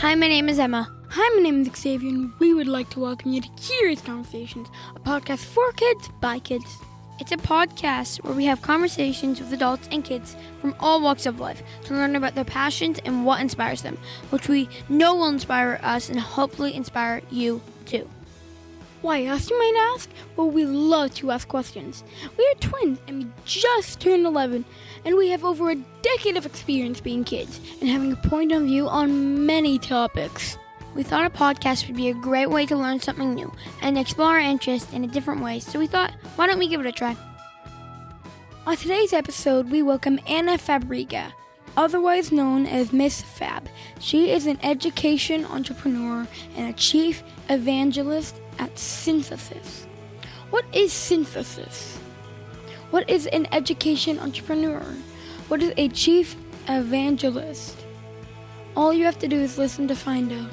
Hi, my name is Emma. Hi, my name is Xavier, and we would like to welcome you to Curious Conversations, a podcast for kids, by kids. It's a podcast where we have conversations with adults and kids from all walks of life to learn about their passions and what inspires them, which we know will inspire us and hopefully inspire you too. Why us, you might ask? Well, we love to ask questions. We are twins, and we just turned 11, and we have over a decade of experience being kids and having a point of view on many topics. We thought a podcast would be a great way to learn something new and explore our interests in a different way, so we thought, why don't we give it a try? On today's episode, we welcome Ana Fabrega, otherwise known as Miss Fab. She is an education entrepreneur and a Chief Evangelist at Synthesis. What is Synthesis? What is an education entrepreneur? What is a Chief Evangelist? All you have to do is listen to find out.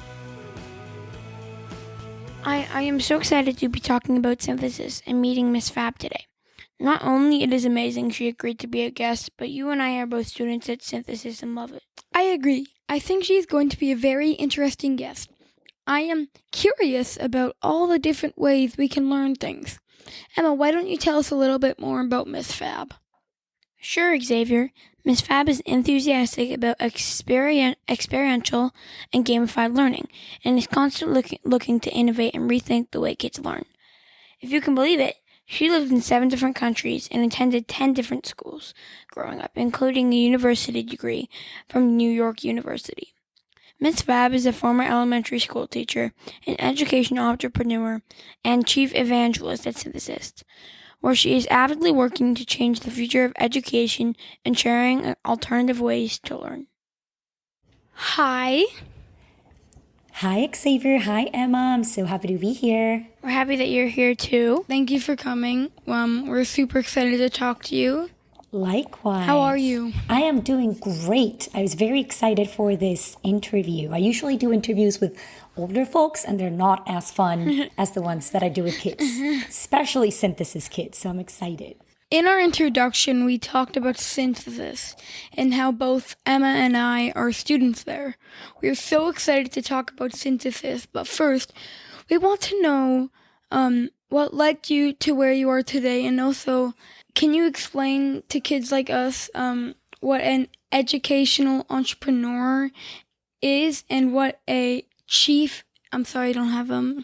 I am so excited to be talking about Synthesis and meeting Miss Fab today. Not only it is amazing she agreed to be a guest, but you and I are both students at Synthesis and love it. I agree. I think she's going to be a very interesting guest. I am curious about all the different ways we can learn things. Emma, why don't you tell us a little bit more about Miss Fab? Sure, Xavier. Miss Fab is enthusiastic about experiential and gamified learning, and is constantly looking to innovate and rethink the way kids learn. If you can believe it, she lived in 7 different countries and attended 10 different schools growing up, including a university degree from New York University. Miss Fab is a former elementary school teacher, an education entrepreneur, and chief evangelist at Synthesis, where she is avidly working to change the future of education and sharing alternative ways to learn. Hi. Hi, Xavier. Hi, Emma. I'm so happy to be here. We're happy that you're here too. Thank you for coming. We're super excited to talk to you. Likewise. How are you? I am doing great. I was very excited for this interview. I usually do interviews with older folks, and they're not as fun as the ones that I do with kids, especially Synthesis kids, so I'm excited. In our introduction, we talked about Synthesis and how both Emma and I are students there. We are so excited to talk about Synthesis, but first, we want to know what led you to where you are today, and also, can you explain to kids like us what an educational entrepreneur is and what a Chief Evangelist?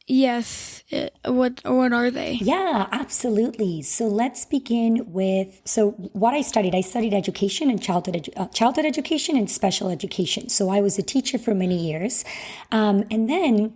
Yes. What are they? Yeah, absolutely. So let's begin with, what I studied education and childhood education and special education. So I was a teacher for many years. And then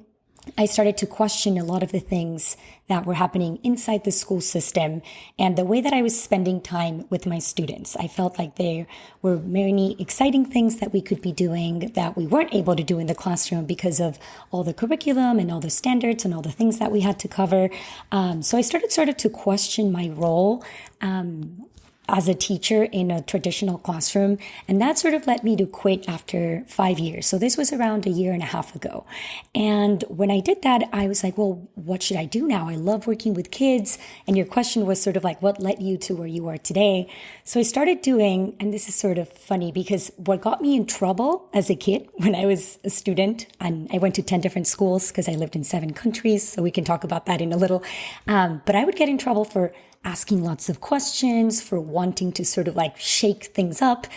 I started to question a lot of the things that were happening inside the school system and the way that I was spending time with my students. I felt like there were many exciting things that we could be doing that we weren't able to do in the classroom because of all the curriculum and all the standards and all the things that we had to cover. So I started to question my role as a teacher in a traditional classroom. And that sort of led me to quit after 5 years. So this was around a year and a half ago. And when I did that, I was like, well, what should I do now? I love working with kids. And your question was sort of like, what led you to where you are today? So I started doing, and this is sort of funny because what got me in trouble as a kid when I was a student, and I went to 10 different schools because I lived in 7 countries. So we can talk about that in a little. But I would get in trouble for asking lots of questions, for wanting to sort of like shake things up,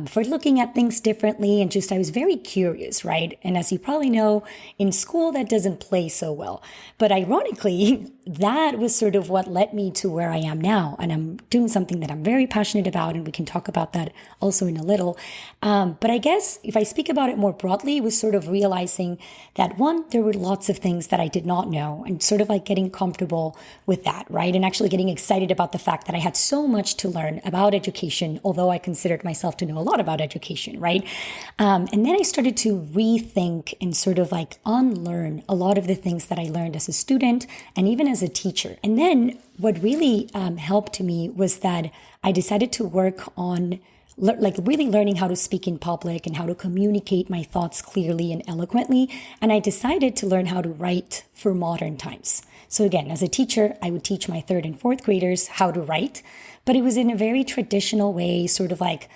for looking at things differently. And just, I was very curious, right? And as you probably know, in school, that doesn't play so well. But ironically, that was sort of what led me to where I am now. And I'm doing something that I'm very passionate about. And we can talk about that also in a little. But I guess if I speak about it more broadly, it was sort of realizing that one, there were lots of things that I did not know and sort of like getting comfortable with that, right? And actually getting excited about the fact that I had so much to learn about education, although I considered myself to know a lot about education, right? And then I started to rethink and sort of like unlearn a lot of the things that I learned as a student and even as a teacher. And then what really helped me was that I decided to work on really learning how to speak in public and how to communicate my thoughts clearly and eloquently. And I decided to learn how to write for modern times. So again, as a teacher, I would teach my 3rd and 4th graders how to write, but it was in a very traditional way, sort of like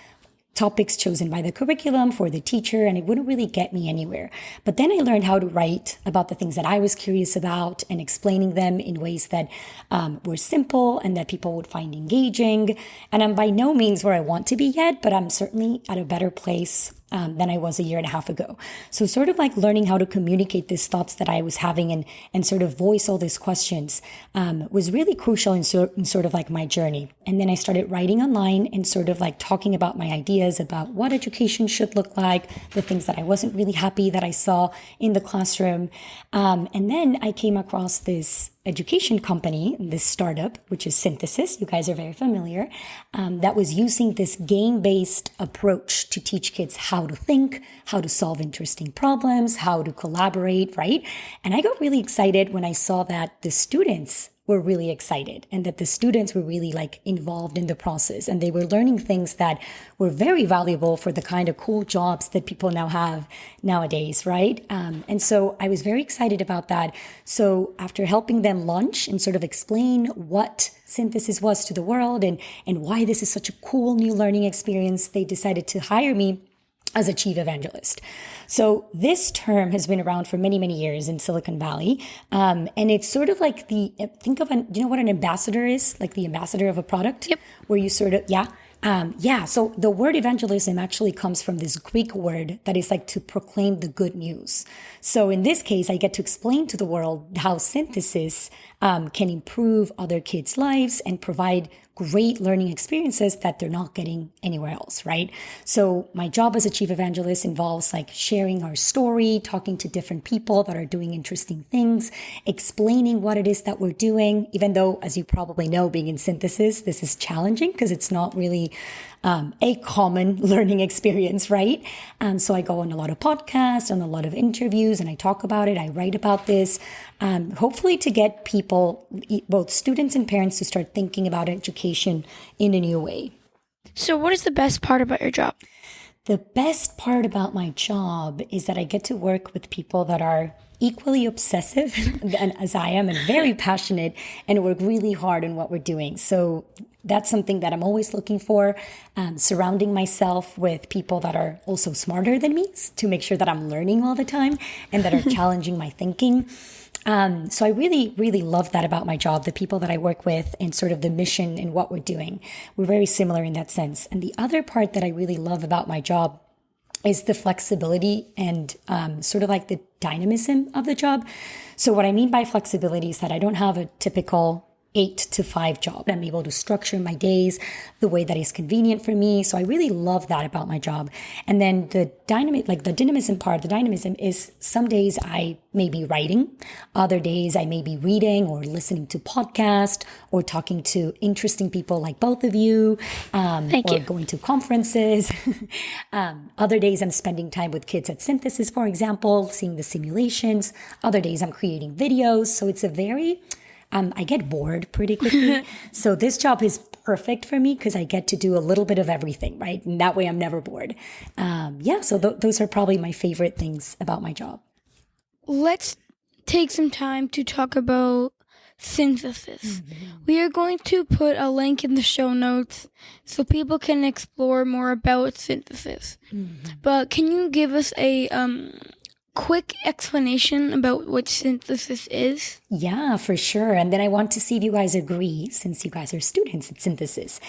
topics chosen by the curriculum for the teacher, and it wouldn't really get me anywhere. But then I learned how to write about the things that I was curious about and explaining them in ways that were simple and that people would find engaging. And I'm by no means where I want to be yet, but I'm certainly at a better place than I was a year and a half ago. So sort of like learning how to communicate these thoughts that I was having and sort of voice all these questions was really crucial in sort of like my journey. And then I started writing online and sort of like talking about my ideas about what education should look like, the things that I wasn't really happy that I saw in the classroom. And then I came across this education company, this startup, which is Synthesis. You guys are very familiar, that was using this game-based approach to teach kids how to think, how to solve interesting problems, how to collaborate, right? And I got really excited when I saw that the students were really excited and that the students were really like involved in the process and they were learning things that were very valuable for the kind of cool jobs that people now have nowadays, right? And so I was very excited about that. So after helping them launch and sort of explain what Synthesis was to the world and why this is such a cool new learning experience, they decided to hire me as a Chief Evangelist. So this term has been around for many, many years in Silicon Valley. And it's sort of like do you know what an ambassador is? Like the ambassador of a product? Yep. Where you sort of, so the word evangelism actually comes from this Greek word that is like to proclaim the good news. So in this case, I get to explain to the world how Synthesis can improve other kids' lives and provide great learning experiences that they're not getting anywhere else, right? So my job as a Chief Evangelist involves like sharing our story, talking to different people that are doing interesting things, explaining what it is that we're doing, even though, as you probably know, being in Synthesis, this is challenging because it's not really a common learning experience, right? So I go on a lot of podcasts, on a lot of interviews, and I talk about it. I write about this, hopefully to get people, both students and parents, to start thinking about education in a new way. So what is the best part about your job? The best part about my job is that I get to work with people that are equally obsessive as I am and very passionate and work really hard on what we're doing. So that's something that I'm always looking for, surrounding myself with people that are also smarter than me to make sure that I'm learning all the time and that are challenging my thinking. So I really, really love that about my job, the people that I work with and sort of the mission and what we're doing. We're very similar in that sense. And the other part that I really love about my job is the flexibility and sort of like the dynamism of the job. So what I mean by flexibility is that I don't have a typical 8 to 5 job. I'm able to structure my days the way that is convenient for me. So I really love that about my job. And then the dynamism is some days I may be writing, other days I may be reading or listening to podcasts or talking to interesting people like both of you, going to conferences. Other days I'm spending time with kids at Synthesis, for example, seeing the simulations. Other days I'm creating videos. So it's a very I get bored pretty quickly. So this job is perfect for me because I get to do a little bit of everything, right? And that way I'm never bored. So those are probably my favorite things about my job. Let's take some time to talk about Synthesis. Mm-hmm. We are going to put a link in the show notes so people can explore more about Synthesis. Mm-hmm. But can you give us a quick explanation about what Synthesis is? Yeah, for sure. And then I want to see if you guys agree, since you guys are students at Synthesis.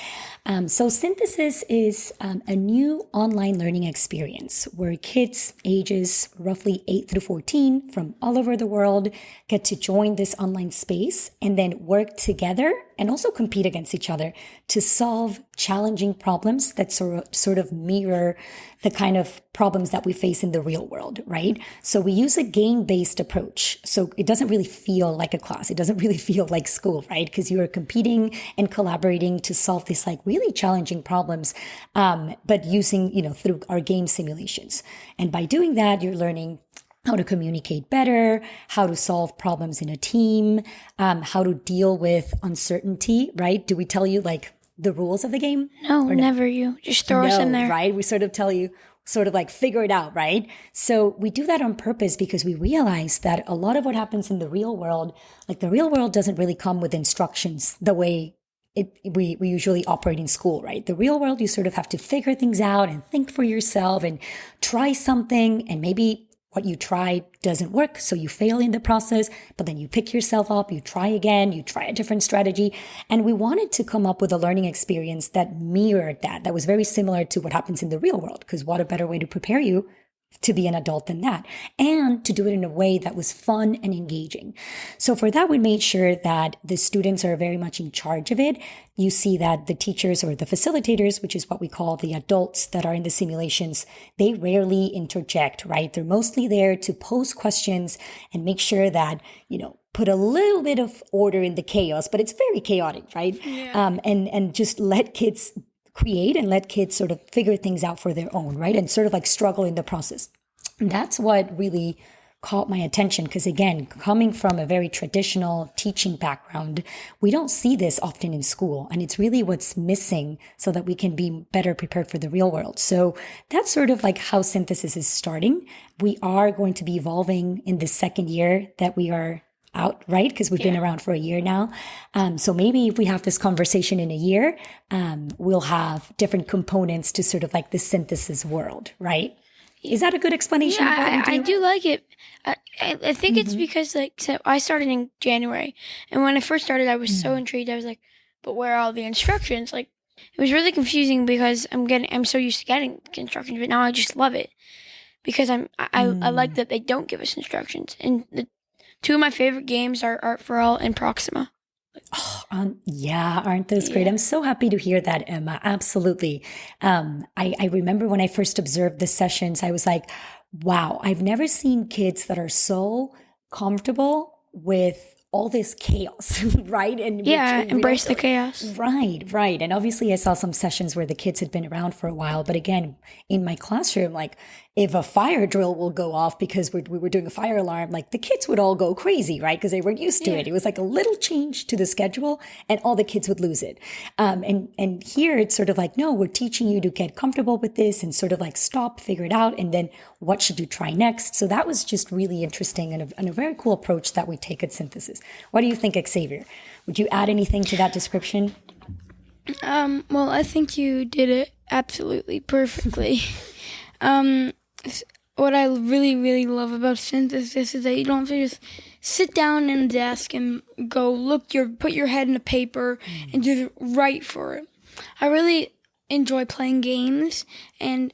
So Synthesis is a new online learning experience where kids ages roughly 8 through 14 from all over the world get to join this online space and then work together and also compete against each other to solve challenging problems that sort of mirror the kind of problems that we face in the real world, right? So we use a game-based approach. So it doesn't really feel like a class. It doesn't really feel like school, right? Because you are competing and collaborating to solve these like really challenging problems, but using, through our game simulations. And by doing that, you're learning how to communicate better, how to solve problems in a team, how to deal with uncertainty, right? Do we tell you like the rules of the game? No, never. You just throw us in there. Right? We sort of tell you, sort of like figure it out, right? So we do that on purpose because we realize that a lot of what happens in the real world, like the real world doesn't really come with instructions the way we usually operate in school, right? The real world, you sort of have to figure things out and think for yourself and try something, and maybe what you tried doesn't work, so you fail in the process, but then you pick yourself up, you try again, you try a different strategy. And we wanted to come up with a learning experience that mirrored that was very similar to what happens in the real world, because what a better way to prepare you to be an adult than that, and to do it in a way that was fun and engaging. So for that, we made sure that the students are very much in charge of it. You see that the teachers or the facilitators, which is what we call the adults that are in the simulations, they rarely interject, right? They're mostly there to pose questions and make sure that, put a little bit of order in the chaos, but it's very chaotic, right? Yeah. And just let kids create and let kids sort of figure things out for their own, right? And sort of like struggle in the process. And that's what really caught my attention, because again, coming from a very traditional teaching background, we don't see this often in school, and it's really what's missing so that we can be better prepared for the real world. So that's sort of like how synthesis is starting. We are going to be evolving in the second year that we are out, right? Because we've been around for a year now. So maybe if we have this conversation in a year, we'll have different components to sort of like the synthesis world, right? Is that a good explanation? Yeah, I do like it. I think it's because so I started in January, and when I first started, I was so intrigued. I was like, "But where are all the instructions?" Like, it was really confusing because I'm so used to getting instructions, but now I just love it because I like that they don't give us instructions. And the two of my favorite games are Art for All and Proxima. Yeah, aren't those great? I'm so happy to hear that, Emma. Absolutely. I remember when I first observed the sessions, I was like, wow, I've never seen kids that are so comfortable with all this chaos, right? And embrace the chaos. Right. And obviously I saw some sessions where the kids had been around for a while, but again, in my classroom, like if a fire drill will go off because we were doing a fire alarm, like the kids would all go crazy, right? Because they weren't used to it. It was like a little change to the schedule and all the kids would lose it. And here it's sort of like, no, we're teaching you to get comfortable with this and sort of like stop, figure it out, and then what should you try next? So that was just really interesting and a very cool approach that we take at Synthesis. What do you think, Xavier? Would you add anything to that description? Well, I think you did it absolutely perfectly. What I really, really love about synthesis is that you don't have to just sit down in a desk and go put your head in a paper and just write for it. I really enjoy playing games, and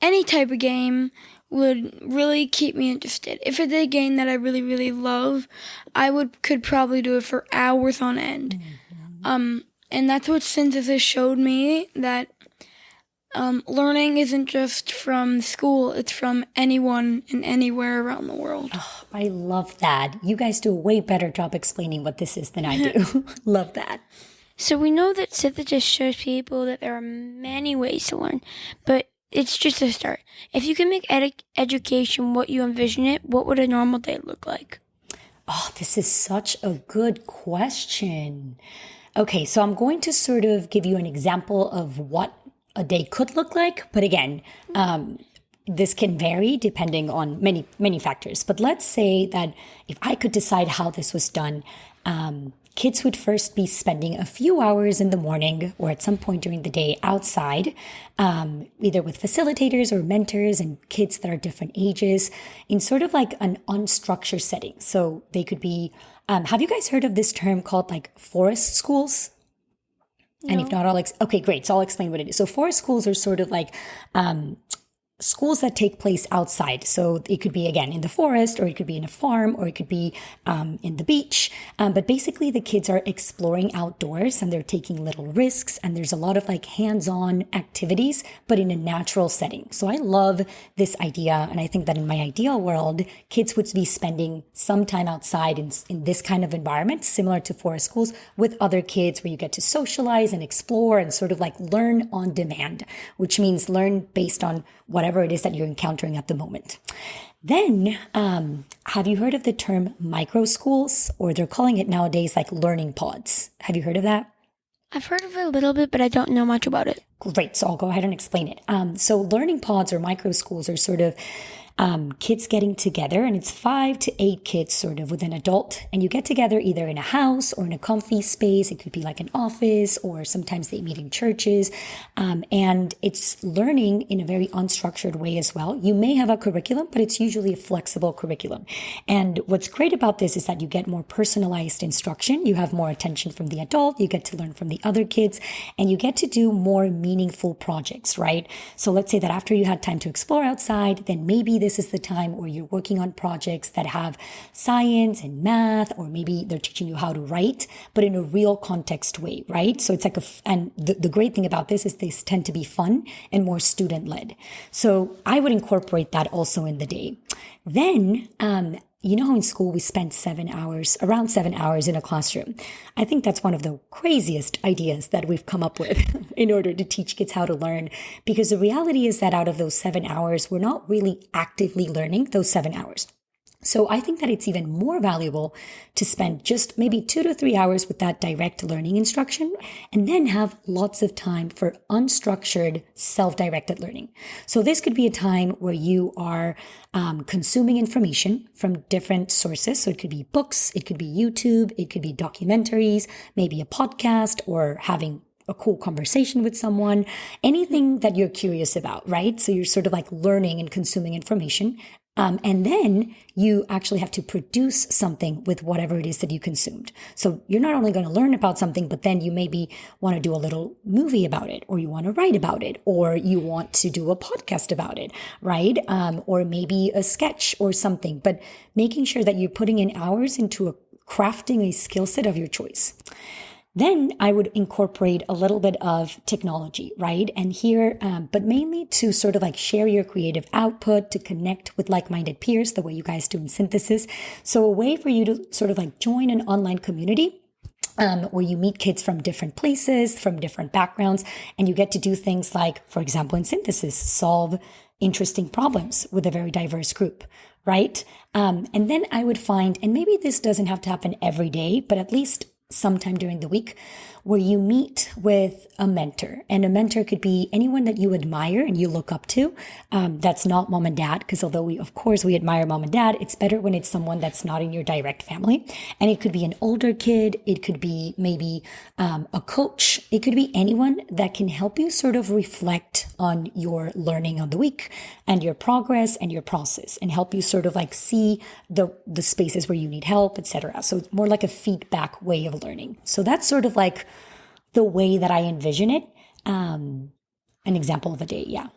any type of game would really keep me interested. If it's a game that I really, really love, I could probably do it for hours on end. And that's what synthesis showed me, that learning isn't just from school, it's from anyone and anywhere around the world. Oh, I love that. You guys do a way better job explaining what this is than I do. Love that. So we know that synthesis shows people that there are many ways to learn, but it's just a start. If you can make education what you envision it, what would a normal day look like? Oh, this is such a good question. Okay, so I'm going to sort of give you an example of what a day could look like. But again, this can vary depending on many factors. But let's say that if I could decide how this was done, kids would first be spending a few hours in the morning or at some point during the day outside, either with facilitators or mentors and kids that are different ages, in sort of like an unstructured setting. So they could be, have you guys heard of this term called like forest schools? No. And if not, okay, great. So I'll explain what it is. So forest schools are sort of like schools that take place outside. So it could be, again, in the forest, or it could be in a farm, or it could be in the beach. But basically the kids are exploring outdoors and they're taking little risks. And there's a lot of like hands-on activities, but in a natural setting. So I love this idea. And I think that in my ideal world, kids would be spending some time outside in this kind of environment, similar to forest schools, with other kids, where you get to socialize and explore and sort of like learn on demand, which means learn based on whatever it is that you're encountering at the moment. Then, have you heard of the term micro schools? Or they're calling it nowadays like learning pods. Have you heard of that? I've heard of it a little bit, but I don't know much about it. Great. So I'll go ahead and explain it. So learning pods or micro schools are sort of kids getting together, and it's 5 to 8 kids sort of with an adult, and you get together either in a house or in a comfy space. It could be like an office, or sometimes they meet in churches, and it's learning in a very unstructured way as well. You may have a curriculum, but it's usually a flexible curriculum. And what's great about this is that you get more personalized instruction. You have more attention from the adult. You get to learn from the other kids, and you get to do more meaningful projects, right? So let's say that after you had time to explore outside, then maybe this is the time where you're working on projects that have science and math, or maybe they're teaching you how to write, but in a real context way, right? So it's like and the great thing about this is they tend to be fun and more student-led. So I would incorporate that also in the day. Then, you know how in school we spend around 7 hours in a classroom? I think that's one of the craziest ideas that we've come up with in order to teach kids how to learn. Because the reality is that out of those 7 hours, we're not really actively learning those 7 hours. So I think that it's even more valuable to spend just maybe 2 to 3 hours with that direct learning instruction, and then have lots of time for unstructured, self-directed learning. So this could be a time where you are consuming information from different sources. So it could be books, it could be YouTube, it could be documentaries, maybe a podcast, or having a cool conversation with someone, anything that you're curious about, right? So you're sort of like learning and consuming information. And then you actually have to produce something with whatever it is that you consumed. So you're not only going to learn about something, but then you maybe want to do a little movie about it, or you want to write about it, or you want to do a podcast about it, right? Or maybe a sketch or something, but making sure that you're putting in hours into crafting a skill set of your choice. Then I would incorporate a little bit of technology, right? And here, but mainly to sort of like share your creative output, to connect with like-minded peers, the way you guys do in synthesis. So a way for you to sort of like join an online community where you meet kids from different places, from different backgrounds, and you get to do things like, for example, in synthesis, solve interesting problems with a very diverse group, right? And then I would find, and maybe this doesn't have to happen every day, but at least sometime during the week, where you meet with a mentor. And a mentor could be anyone that you admire and you look up to. That's not mom and dad, because although we admire mom and dad, it's better when it's someone that's not in your direct family. And it could be an older kid. It could be maybe a coach. It could be anyone that can help you sort of reflect on your learning on the week and your progress and your process, and help you sort of like see the spaces where you need help, etc. So it's more like a feedback way of learning. So that's sort of like the way that I envision it. An example of a day, yeah.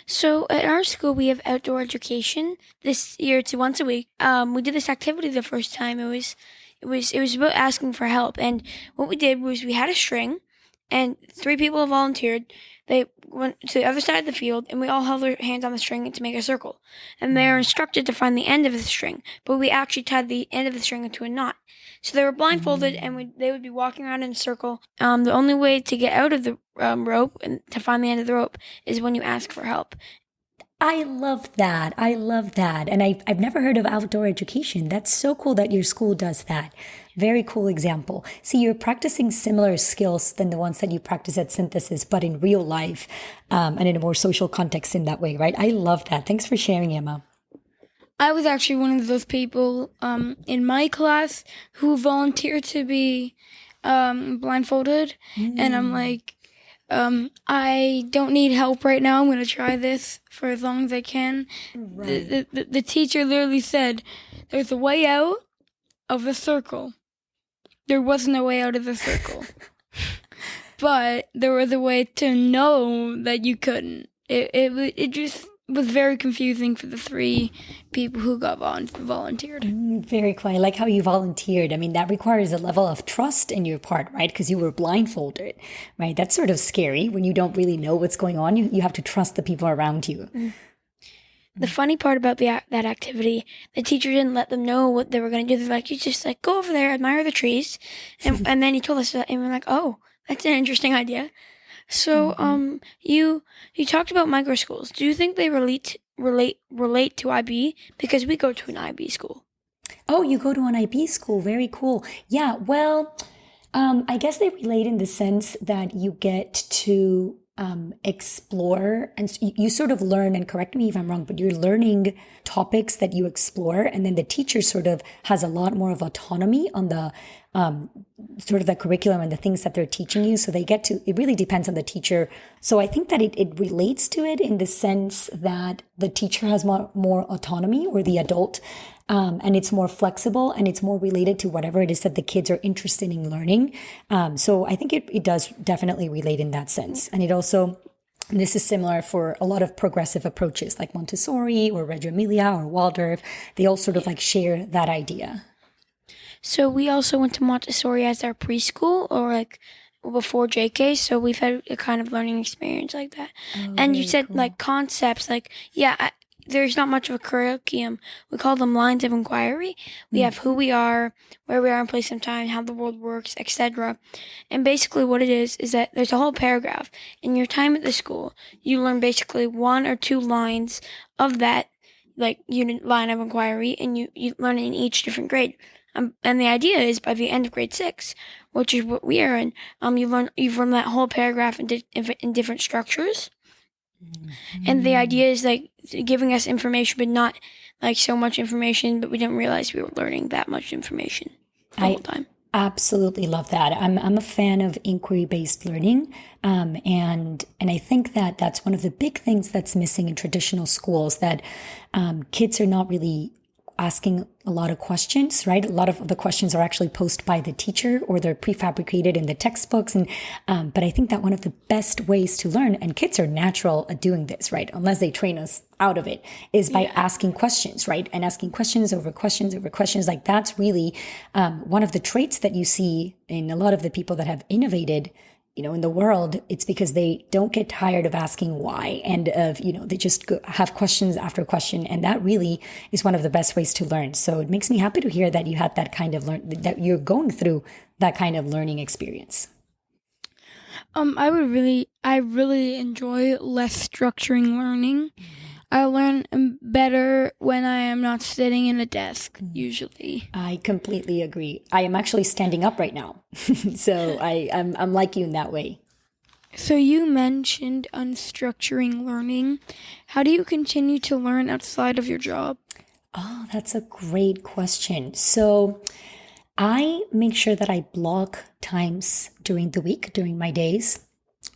So at our school, we have outdoor education. This year, it's once a week. We did this activity the first time. It was about asking for help. And what we did was we had a string, and 3 people volunteered. They went to the other side of the field, and we all held our hands on the string to make a circle. And they were instructed to find the end of the string, but we actually tied the end of the string into a knot. So they were blindfolded, and they would be walking around in a circle. The only way to get out of the rope and to find the end of the rope is when you ask for help. I love that. And I've never heard of outdoor education. That's so cool that your school does that. Very cool example. See, you're practicing similar skills than the ones that you practice at synthesis, but in real life, and in a more social context in that way, right? I love that. Thanks for sharing, Emma. I was actually one of those people in my class who volunteered to be blindfolded. And I'm like, I don't need help right now. I'm going to try this for as long as I can. Right. The teacher literally said, there's a way out of the circle. There wasn't a way out of the circle. But there was a way to know that you couldn't. It just was very confusing for the 3 people who got volunteered. Very cool. I like how you volunteered. I mean, that requires a level of trust in your part, right? Because you were blindfolded, right? That's sort of scary when you don't really know what's going on. You have to trust the people around you. The funny part about that activity, the teacher didn't let them know what they were going to do. They're like, you just like go over there, admire the trees. And then he told us that, and we're like, oh, that's an interesting idea. So, you talked about micro schools. Do you think they relate to IB? Because we go to an IB school. Oh, you go to an IB school. Very cool. Yeah. Well, I guess they relate in the sense that you get to explore, and you sort of learn, and correct me if I'm wrong, but you're learning topics that you explore, and then the teacher sort of has a lot more of autonomy on the sort of the curriculum and the things that they're teaching you. So they get to, it really depends on the teacher. So I think that it relates to it in the sense that the teacher has more autonomy, or the adult, and it's more flexible, and it's more related to whatever it is that the kids are interested in learning. So I think it does definitely relate in that sense. And it also, this is similar for a lot of progressive approaches like Montessori or Reggio Emilia or Waldorf. They all sort of like share that idea. So we also went to Montessori as our preschool, or like before JK, so we've had a kind of learning experience like that. And you said like concepts, like, there's not much of a curriculum. We call them lines of inquiry. We have who we are, where we are in place and time, how the world works, etc. And basically what it is that there's a whole paragraph. In your time at the school, you learn basically 1 or 2 lines of that, like, unit line of inquiry, and you learn it in each different grade. And the idea is by the end of grade 6, which is what we are in, you've learned that whole paragraph in different structures. And the idea is like giving us information, but not like so much information, but we didn't realize we were learning that much information the whole time. Absolutely love that. I'm a fan of inquiry-based learning, and I think that that's one of the big things that's missing in traditional schools, that kids are not really asking a lot of questions, right? A lot of the questions are actually posed by the teacher, or they're prefabricated in the textbooks. And but I think that one of the best ways to learn, and kids are natural at doing this, right? Unless they train us out of it, is by asking questions, right? And asking questions over questions over questions. Like that's really one of the traits that you see in a lot of the people that have innovated, in the world. It's because they don't get tired of asking why, and of, they just have questions after question. And that really is one of the best ways to learn. So it makes me happy to hear that you had that kind of that you're going through that kind of learning experience. I really enjoy less structuring learning. I learn better when I am not sitting in a desk, usually. I completely agree. I am actually standing up right now. So I'm like you in that way. So you mentioned unstructuring learning. How do you continue to learn outside of your job? Oh, that's a great question. So I make sure that I block times during the week, during my days,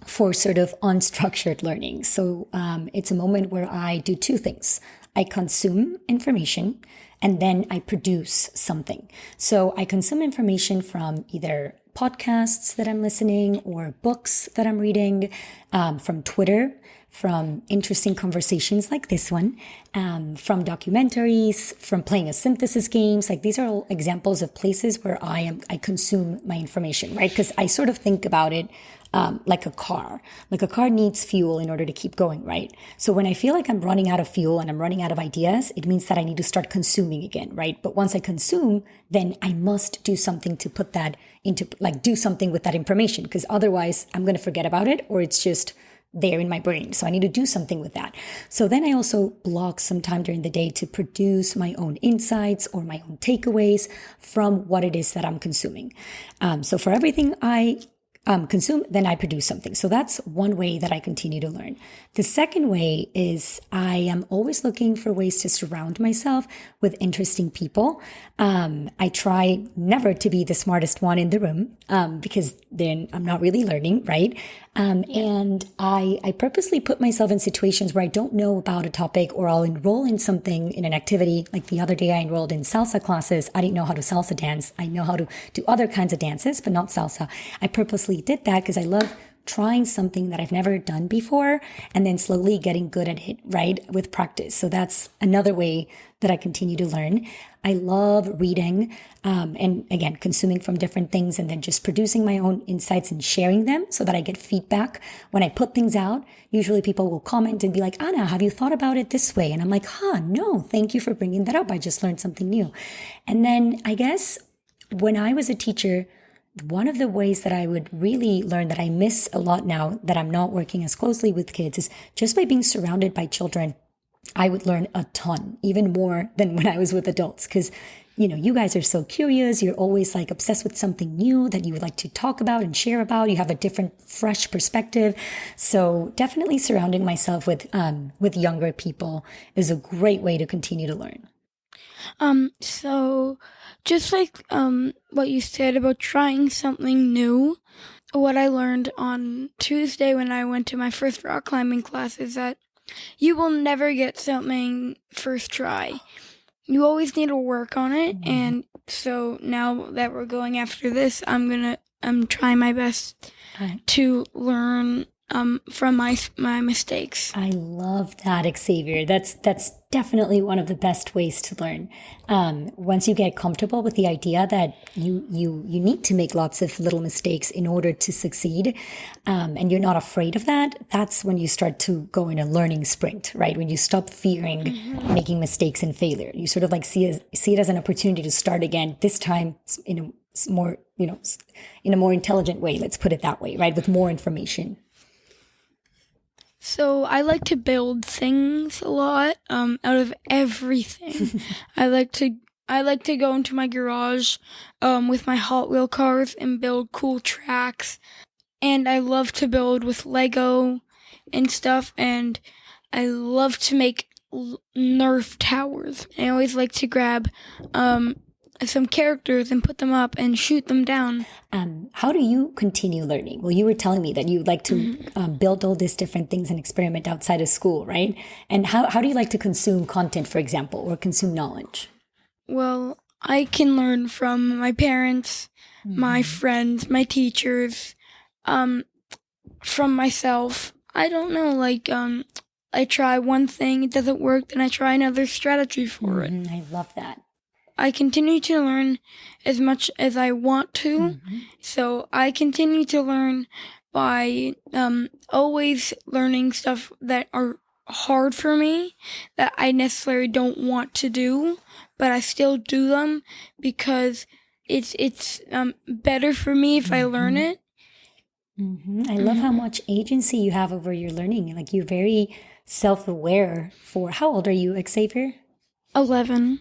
for sort of unstructured learning. So it's a moment where I do 2 things. I consume information, and then I produce something. So I consume information from either podcasts that I'm listening, or books that I'm reading, from Twitter, from interesting conversations like this one, from documentaries, from playing a synthesis games. Like these are all examples of places where I consume my information, right? Because I sort of think about it like a car. Like a car needs fuel in order to keep going, right? So when I feel like I'm running out of fuel and I'm running out of ideas, it means that I need to start consuming again, right? But once I consume, then I must do something to put that into, like, do something with that information, because otherwise I'm going to forget about it, or it's just there in my brain. So I need to do something with that. So then I also block some time during the day to produce my own insights or my own takeaways from what it is that I'm consuming. So for everything I consume, then I produce something. So that's one way that I continue to learn. The second way is I am always looking for ways to surround myself with interesting people. I try never to be the smartest one in the room, because then I'm not really learning, right? And I purposely put myself in situations where I don't know about a topic, or I'll enroll in something, in an activity. Like the other day I enrolled in salsa classes. I didn't know how to salsa dance. I know how to do other kinds of dances, but not salsa. I purposely did that because I love trying something that I've never done before, and then slowly getting good at it, right? With practice. So that's another way that I continue to learn. I love reading, and again, consuming from different things, and then just producing my own insights and sharing them so that I get feedback. When I put things out, usually people will comment and be like, Ana, have you thought about it this way? And I'm like, no, thank you for bringing that up. I just learned something new. And then I guess when I was a teacher, one of the ways that I would really learn that I miss a lot now that I'm not working as closely with kids is just by being surrounded by children. I would learn a ton, even more than when I was with adults, because you guys are so curious. You're always like obsessed with something new that you would like to talk about and share about. You have a different, fresh perspective. So definitely surrounding myself with younger people is a great way to continue to learn. So just like what you said about trying something new, what I learned on Tuesday when I went to my first rock climbing class is that you will never get something first try. You always need to work on it. And so now that we're going after this, I'm trying my best to learn from my mistakes. I love that, Xavier. That's definitely one of the best ways to learn. Once you get comfortable with the idea that you need to make lots of little mistakes in order to succeed, and you're not afraid of that, that's when you start to go in a learning sprint, right? When you stop fearing making mistakes and failure, you sort of like see it as an opportunity to start again. This time in a more intelligent way. Let's put it that way, right? With more information. So I like to build things a lot, out of everything. I like to go into my garage, with my Hot Wheel cars and build cool tracks. And I love to build with Lego and stuff. And I love to make Nerf towers. I always like to grab, some characters and put them up and shoot them down. How do you continue learning? Well, you were telling me that you like to build all these different things and experiment outside of school, right? And how do you like to consume content, for example, or consume knowledge? Well, I can learn from my parents, my friends, my teachers, from myself. I don't know, like, I try one thing, it doesn't work, then I try another strategy for it. I love that. I continue to learn as much as I want to. So I continue to learn by always learning stuff that are hard for me, that I necessarily don't want to do, but I still do them because it's better for me if I learn it. I love how much agency you have over your learning. Like, you're very self-aware for, how old are you, Xavier? 11.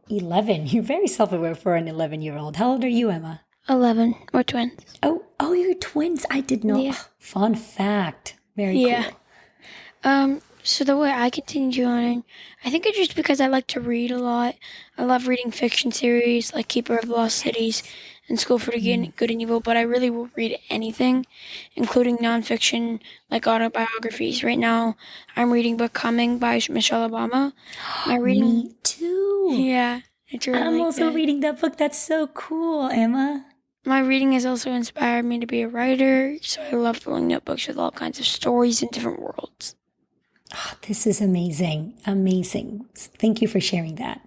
11. You're very self-aware for an 11-year-old. How old are you, Emma? 11. We're twins. Oh, you're twins. I did not. Yeah. Fun fact. Very cool. So the way I continue learning, I think it's just because I like to read a lot. I love reading fiction series like Keeper of the Lost Cities and School for the Good and Evil, but I really will read anything, including nonfiction like autobiographies. Right now, I'm reading Becoming by Michelle Obama. Me too. Yeah, it's really I'm also good. reading that book. That's so cool, Emma. My reading has also inspired me to be a writer, so I love filling notebooks with all kinds of stories in different worlds. Oh, this is amazing. Amazing. Thank you for sharing that.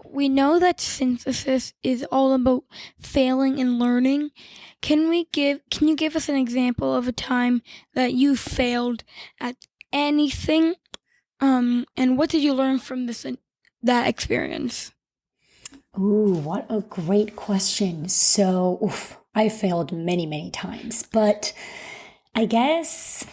We know that synthesis is all about failing and learning. Can you give us an example of a time that you failed at anything? And what did you learn from that experience? Ooh, what a great question. So, I failed many, many times, but I guess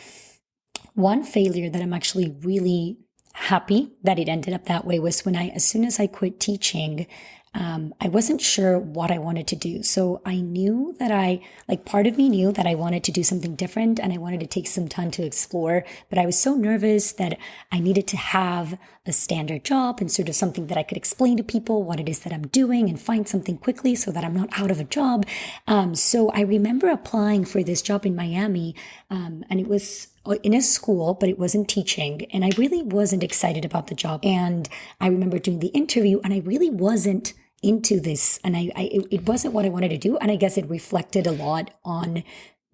one failure that I'm actually really happy that it ended up that way was when as soon as I quit teaching, I wasn't sure what I wanted to do. So I knew that part of me knew that I wanted to do something different and I wanted to take some time to explore, but I was so nervous that I needed to have a standard job and sort of something that I could explain to people what it is that I'm doing and find something quickly so that I'm not out of a job. So I remember applying for this job in Miami, and it was in a school, but it wasn't teaching. And I really wasn't excited about the job. And I remember doing the interview and I really wasn't into this. And it wasn't what I wanted to do. And I guess it reflected a lot on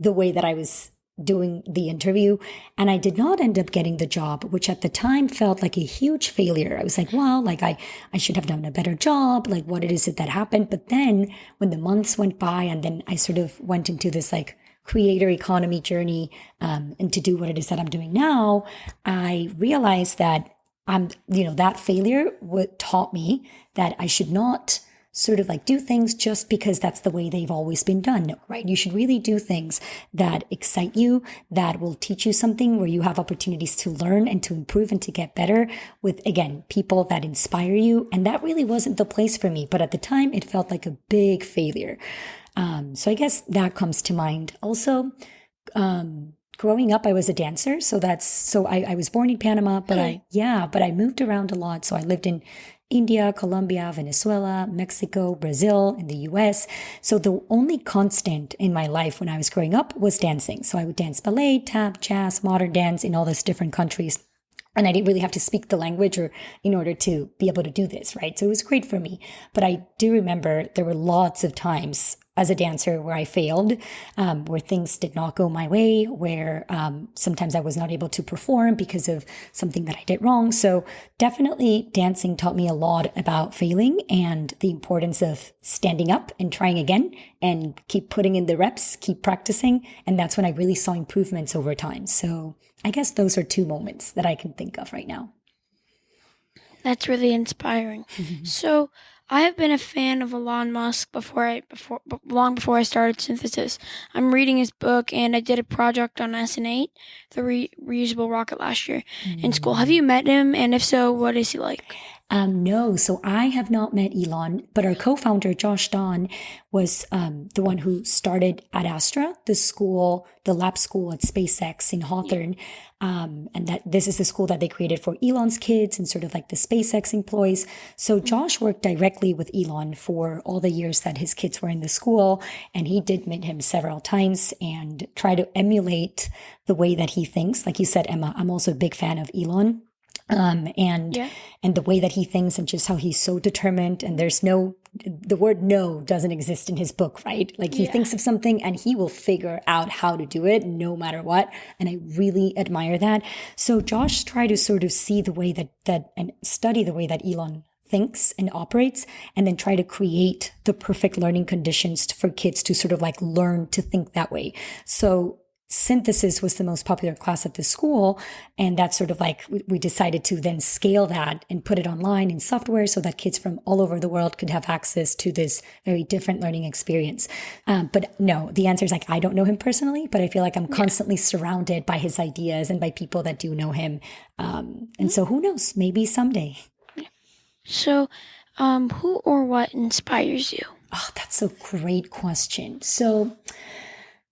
the way that I was doing the interview. And I did not end up getting the job, which at the time felt like a huge failure. I was like, well, like I should have done a better job. Like, what is it that happened? But then when the months went by and then I sort of went into this like creator economy journey, and to do what it is that I'm doing now, I realized that that failure taught me that I should not sort of like do things just because that's the way they've always been done, right? You should really do things that excite you, that will teach you something, where you have opportunities to learn and to improve and to get better with, again, people that inspire you. And that really wasn't the place for me. But at the time, it felt like a big failure. So I guess that comes to mind. Also, growing up, I was a dancer. So I was born in Panama, but I moved around a lot. So I lived in India, Colombia, Venezuela, Mexico, Brazil, and the US. So the only constant in my life when I was growing up was dancing. So I would dance ballet, tap, jazz, modern dance in all these different countries. And I didn't really have to speak the language or in order to be able to do this, right? So it was great for me. But I do remember there were lots of times as a dancer where I failed, where things did not go my way, where sometimes I was not able to perform because of something that I did wrong. So definitely dancing taught me a lot about failing and the importance of standing up and trying again and keep putting in the reps, keep practicing. And that's when I really saw improvements over time. So I guess those are two moments that I can think of right now. That's really inspiring. So I have been a fan of Elon Musk long before I started Synthesis. I'm reading his book, and I did a project on SN8, the reusable rocket, last year in school. Have you met him? And if so, what is he like? No, so I have not met Elon, but our co-founder, Josh Dahn, was the one who started Ad Astra, the lab school at SpaceX in Hawthorne. And that this is the school that they created for Elon's kids and sort of like the SpaceX employees. So Josh worked directly with Elon for all the years that his kids were in the school. And he did meet him several times and try to emulate the way that he thinks. Like you said, Emma, I'm also a big fan of Elon. And the way that he thinks and just how he's so determined, and the word no doesn't exist in his book, right? Like he thinks of something and he will figure out how to do it no matter what. And I really admire that. So Josh tried to sort of see the way that and study the way that Elon thinks and operates, and then try to create the perfect learning conditions for kids to sort of like learn to think that way. So Synthesis was the most popular class at the school. And that's sort of like, we decided to then scale that and put it online in software so that kids from all over the world could have access to this very different learning experience. But no, the answer is like, I don't know him personally, but I feel like I'm constantly surrounded by his ideas and by people that do know him. And so who knows, maybe someday. So, who or what inspires you? Oh, that's a great question. So,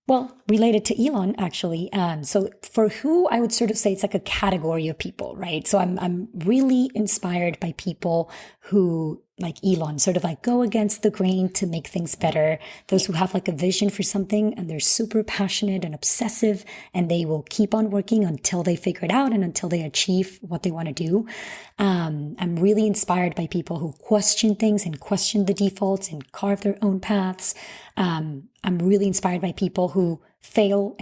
well, related to Elon, actually. So for who, I would sort of say it's like a category of people, right? So I'm really inspired by people who, like Elon, sort of like go against the grain to make things better. Those who have like a vision for something and they're super passionate and obsessive, and they will keep on working until they figure it out and until they achieve what they want to do. I'm really inspired by people who question things and question the defaults and carve their own paths. I'm really inspired by people who fail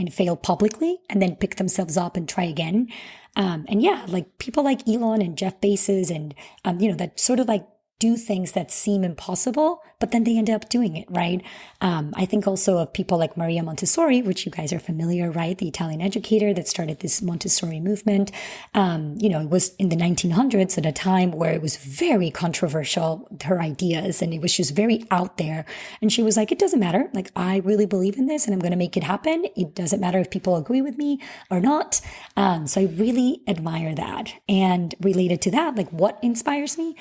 publicly and then pick themselves up and try again. And yeah, like people like Elon and Jeff Bezos and, that sort of like do things that seem impossible, but then they end up doing it, right? I think also of people like Maria Montessori, which you guys are familiar, right? The Italian educator that started this Montessori movement. It was in the 1900s at a time where it was very controversial, her ideas, and it was just very out there. And she was like, it doesn't matter. Like, I really believe in this and I'm going to make it happen. It doesn't matter if people agree with me or not. So I really admire that. And related to that, like what inspires me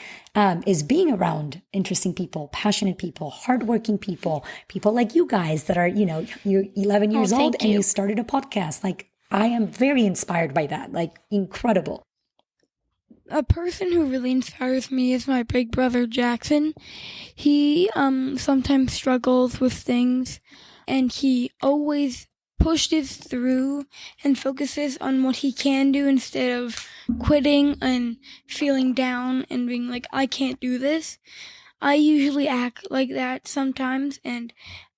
is being around interesting people, passionate people, hardworking people, people like you guys that are, you're 11 years old and you started a podcast. Like, I am very inspired by that. Like, incredible. A person who really inspires me is my big brother, Jackson. He sometimes struggles with things, and he always pushes through and focuses on what he can do instead of quitting and feeling down and being like, I can't do this. I usually act like that sometimes, and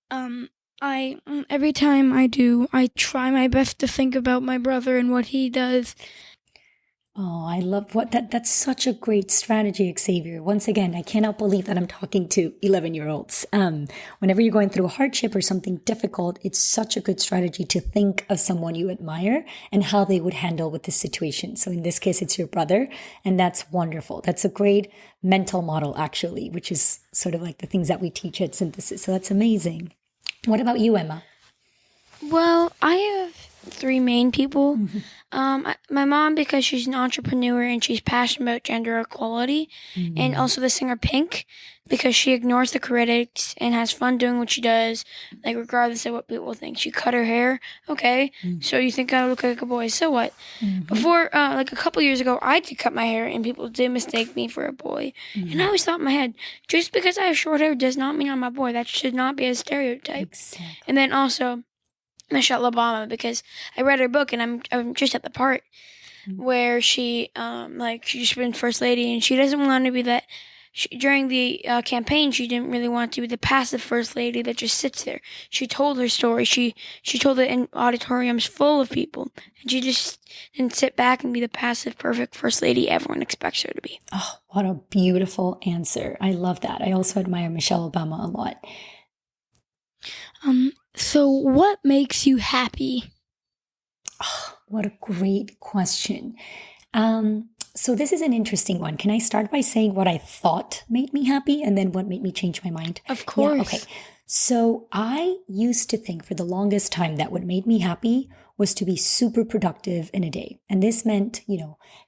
every time I do, I try my best to think about my brother and what he does. Oh, I love what that's such a great strategy, Xavier. Once again, I cannot believe that I'm talking to 11-year-olds. Whenever you're going through a hardship or something difficult, it's such a good strategy to think of someone you admire and how they would handle with the situation. So in this case, it's your brother, and that's wonderful. That's a great mental model, actually, which is sort of like the things that we teach at Synthesis. So that's amazing. What about you, Emma? Well, I have three main people. My mom, because she's an entrepreneur and she's passionate about gender equality, and also the singer Pink, because she ignores the critics and has fun doing what she does, like regardless of what people think. She cut her hair, okay, so you think I look like a boy, so what? Before, like a couple years ago, I did cut my hair and people did mistake me for a boy. And I always thought in my head, just because I have short hair does not mean I'm a boy. That should not be a stereotype. Exactly. And then also Michelle Obama, because I read her book and I'm just at the part where she she's been first lady and she doesn't want to be that. During the campaign, she didn't really want to be the passive first lady that just sits there. She told her story. She told it in auditoriums full of people, and she just didn't sit back and be the passive, perfect first lady everyone expects her to be. Oh, what a beautiful answer. I love that. I also admire Michelle Obama a lot. So what makes you happy? Oh, what a great question. So this is an interesting one. Can I start by saying what I thought made me happy and then what made me change my mind? Of course. Yeah, okay. So I used to think for the longest time that what made me happy was to be super productive in a day. And this meant,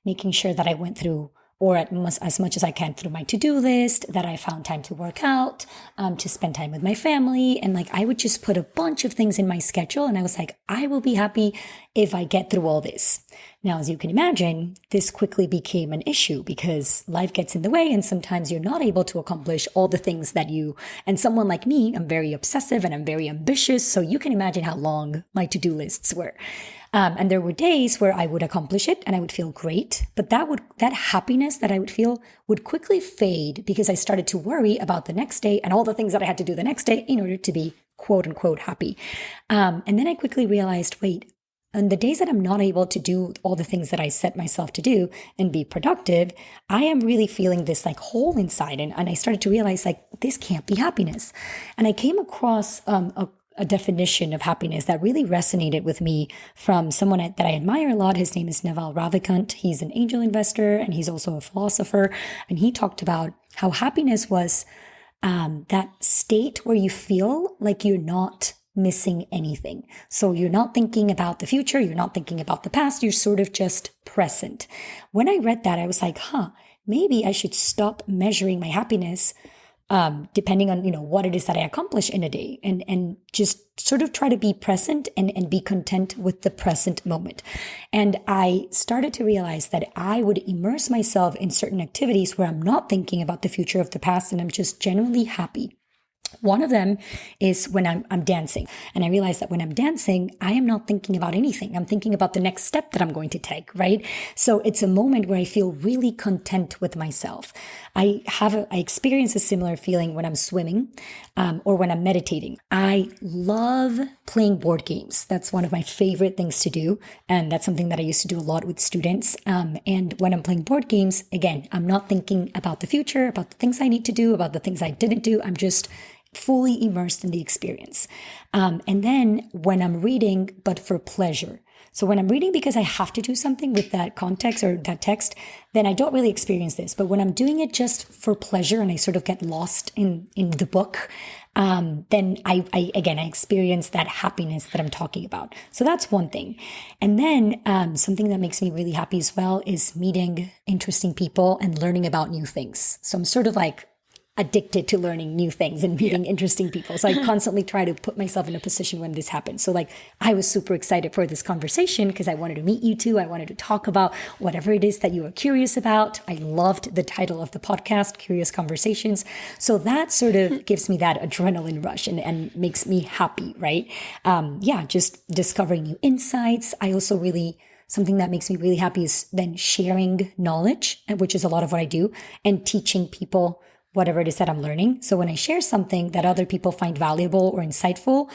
making sure that I went through or as much as I can through my to-do list, that I found time to work out, to spend time with my family. And I would just put a bunch of things in my schedule. And I was like, I will be happy if I get through all this. Now, as you can imagine, this quickly became an issue because life gets in the way and sometimes you're not able to accomplish all the things and someone like me, I'm very obsessive and I'm very ambitious. So you can imagine how long my to-do lists were. And there were days where I would accomplish it and I would feel great, but that happiness that I would feel would quickly fade because I started to worry about the next day and all the things that I had to do the next day in order to be quote unquote happy. And then I quickly realized, wait, on the days that I'm not able to do all the things that I set myself to do and be productive, I am really feeling this hole inside. And I started to realize this can't be happiness. And I came across a definition of happiness that really resonated with me from someone that I admire a lot. His name is Naval Ravikant. He's an angel investor and he's also a philosopher. And he talked about how happiness was that state where you feel like you're not missing anything. So you're not thinking about the future. You're not thinking about the past. You're sort of just present. When I read that, I was like, maybe I should stop measuring my happiness depending on, what it is that I accomplish in a day and just sort of try to be present and be content with the present moment. And I started to realize that I would immerse myself in certain activities where I'm not thinking about the future of the past and I'm just genuinely happy. One of them is when I'm dancing. And I realize that when I'm dancing, I am not thinking about anything. I'm thinking about the next step that I'm going to take, right? So it's a moment where I feel really content with myself. I experience a similar feeling when I'm swimming, or when I'm meditating. I love playing board games. That's one of my favorite things to do. And that's something that I used to do a lot with students. And when I'm playing board games, again, I'm not thinking about the future, about the things I need to do, about the things I didn't do. I'm just fully immersed in the experience. And then when I'm reading, but for pleasure. So when I'm reading because I have to do something with that context or that text, then I don't really experience this. But when I'm doing it just for pleasure and I sort of get lost in the book, then I experience that happiness that I'm talking about. So that's one thing. And then something that makes me really happy as well is meeting interesting people and learning about new things. So I'm sort of addicted to learning new things and meeting interesting people. So I constantly try to put myself in a position when this happens. So I was super excited for this conversation because I wanted to meet you two. I wanted to talk about whatever it is that you are curious about. I loved the title of the podcast, Curious Conversations. So that sort of gives me that adrenaline rush and makes me happy, right? Just discovering new insights. I also something that makes me really happy is then sharing knowledge, which is a lot of what I do, and teaching people whatever it is that I'm learning. So when I share something that other people find valuable or insightful,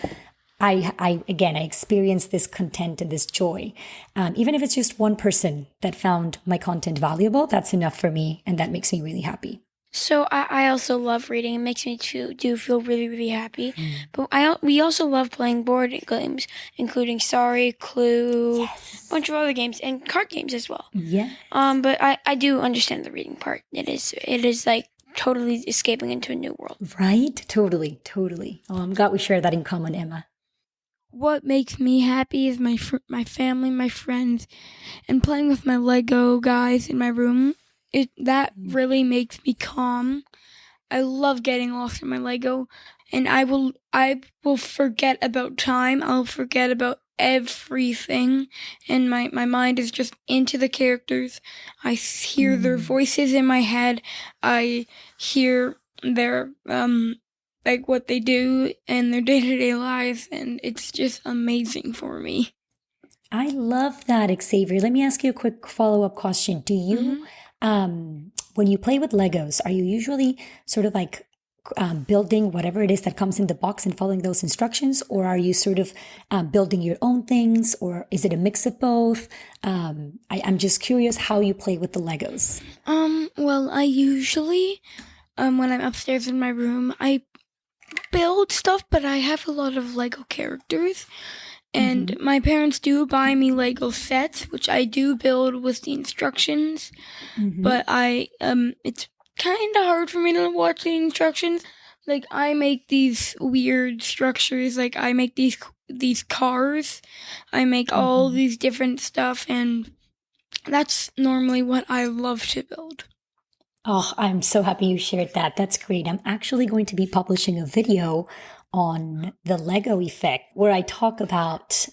I experience this content and this joy. Even if it's just one person that found my content valuable, that's enough for me, and that makes me really happy. So I also love reading. It makes me feel really, really happy. But we also love playing board games, including Sorry, Clue, a bunch of other games, and card games as well. Yeah. But I do understand the reading part. It is like totally escaping into a new world. Right? Totally. Oh, I'm glad we share that in common, Emma. What makes me happy is my family, my friends, and playing with my Lego guys in my room. That really makes me calm. I love getting lost in my Lego, and I will forget about time. I'll forget about everything, and my mind is just into the characters. I hear their voices in my head. I hear their like what they do in their day-to-day lives, and it's just amazing for me. I love that, Xavier. Let me ask you a quick follow-up question. Do you, when you play with Legos, are you usually sort of like building whatever it is that comes in the box and following those instructions, or are you sort of building your own things, or is it a mix of both? I'm just curious how you play with the Legos. Well, I usually, when I'm upstairs in my room, I build stuff, but I have a lot of Lego characters. And my parents do buy me Lego sets, which I do build with the instructions. But it's kind of hard for me to watch the instructions. Like, I make these weird structures. Like, I make these cars. I make all these different stuff, and that's normally what I love to build. Oh, I'm so happy you shared that. That's great. I'm actually going to be publishing a video on the Lego effect where I talk about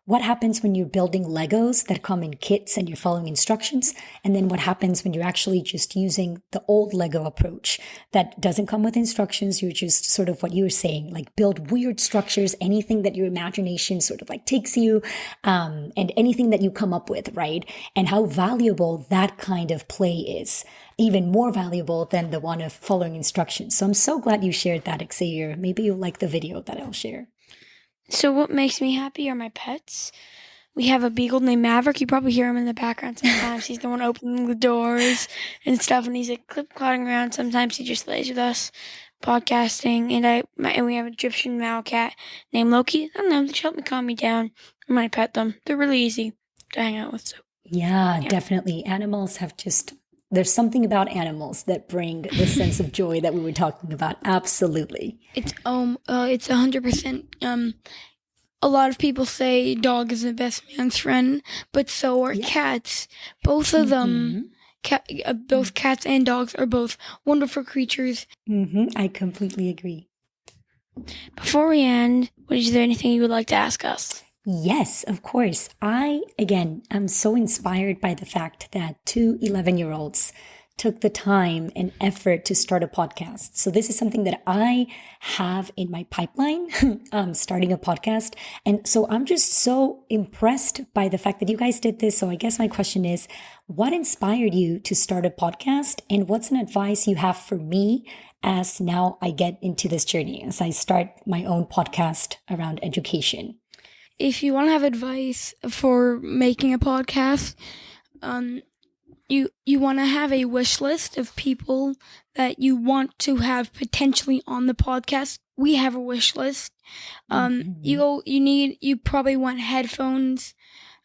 what happens when you're building Legos that come in kits and you're following instructions, and then what happens when you're actually just using the old Lego approach that doesn't come with instructions. You're just sort of what you were saying, like build weird structures, anything that your imagination sort of like takes you, and anything that you come up with, right? And how valuable that kind of play is. Even more valuable than the one of following instructions. So I'm so glad you shared that, Xavier. Maybe you'll like the video that I'll share. So what makes me happy are my pets. We have a beagle named Maverick. You probably hear him in the background sometimes. He's the one opening the doors and stuff, and he's like clip-clotting around. Sometimes he just lays with us, podcasting. And we have an Egyptian Mao cat named Loki. I don't know, they just help me calm me down when I pet them. They're really easy to hang out with. So yeah, definitely. Animals have there's something about animals that bring the sense of joy that we were talking about. Absolutely. It's 100%. A lot of people say dog is the best man's friend, but so are cats. Both of them, both cats and dogs are both wonderful creatures. I completely agree. Before we end, is there anything you would like to ask us? Yes, of course. I, again, am so inspired by the fact that 2 11-year-olds took the time and effort to start a podcast. So this is something that I have in my pipeline, starting a podcast. And so I'm just so impressed by the fact that you guys did this. So I guess my question is, what inspired you to start a podcast? And what's an advice you have for me as now I get into this journey, as I start my own podcast around education? If you want to have advice for making a podcast, you want to have a wish list of people that you want to have potentially on the podcast. We have a wish list. You probably want headphones,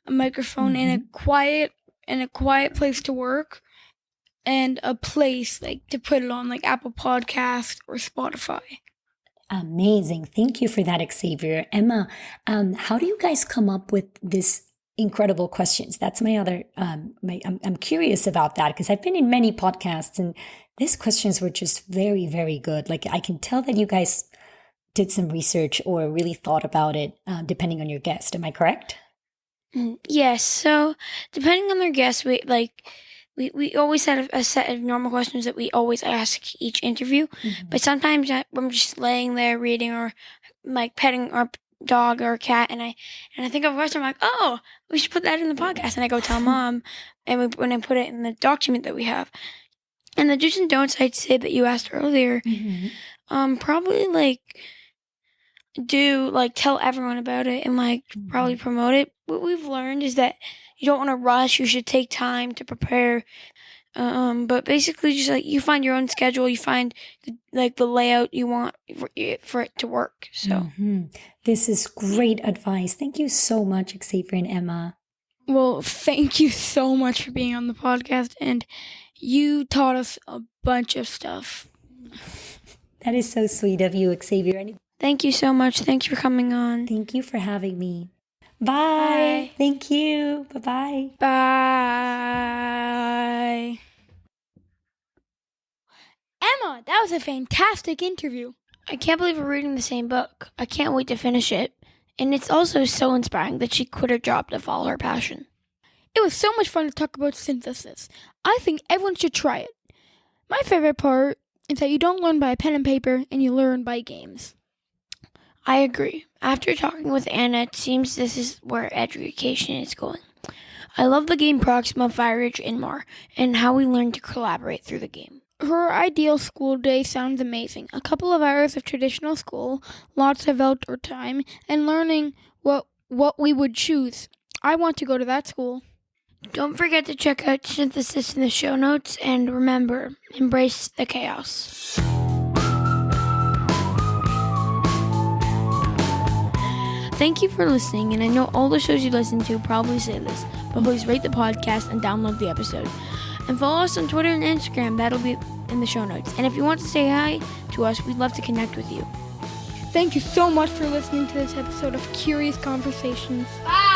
a microphone, and a quiet place to work, and a place like to put it on, like Apple Podcast or Spotify. Amazing. Thank you for that, Xavier. Emma, how do you guys come up with this incredible questions? That's my other, I'm curious about that because I've been in many podcasts and these questions were just very, very good. Like I can tell that you guys did some research or really thought about it, depending on your guest. Am I correct? Yes. So depending on their guest, we always have a set of normal questions that we always ask each interview. But sometimes I'm just laying there reading or like petting our dog or cat, and I think of a question. I'm like, oh, we should put that in the podcast, and I go tell Mom, and when I put it in the document that we have. And the do's and don'ts I'd say that you asked earlier, probably like tell everyone about it and probably promote it. What we've learned is that you don't want to rush. You should take time to prepare. But basically, just you find your own schedule. You find the layout you want for it to work. So This is great advice. Thank you so much, Xavier and Emma. Well, thank you so much for being on the podcast, and you taught us a bunch of stuff. That is so sweet of you, Xavier. Thank you so much. Thanks for coming on. Thank you for having me. Bye. Thank you. Bye-bye. Bye. Emma, that was a fantastic interview. I can't believe we're reading the same book. I can't wait to finish it. And it's also so inspiring that she quit her job to follow her passion. It was so much fun to talk about synthesis. I think everyone should try it. My favorite part is that you don't learn by pen and paper and you learn by games. I agree. After talking with Anna, it seems this is where education is going. I love the game Proxima, Fire Ridge, and more, and how we learn to collaborate through the game. Her ideal school day sounds amazing. A couple of hours of traditional school, lots of outdoor time, and learning what we would choose. I want to go to that school. Don't forget to check out Synthesis in the show notes, and remember, embrace the chaos. Thank you for listening, and I know all the shows you listen to probably say this, but please rate the podcast and download the episode. And follow us on Twitter and Instagram. That'll be in the show notes. And if you want to say hi to us, we'd love to connect with you. Thank you so much for listening to this episode of Curious Conversations. Bye!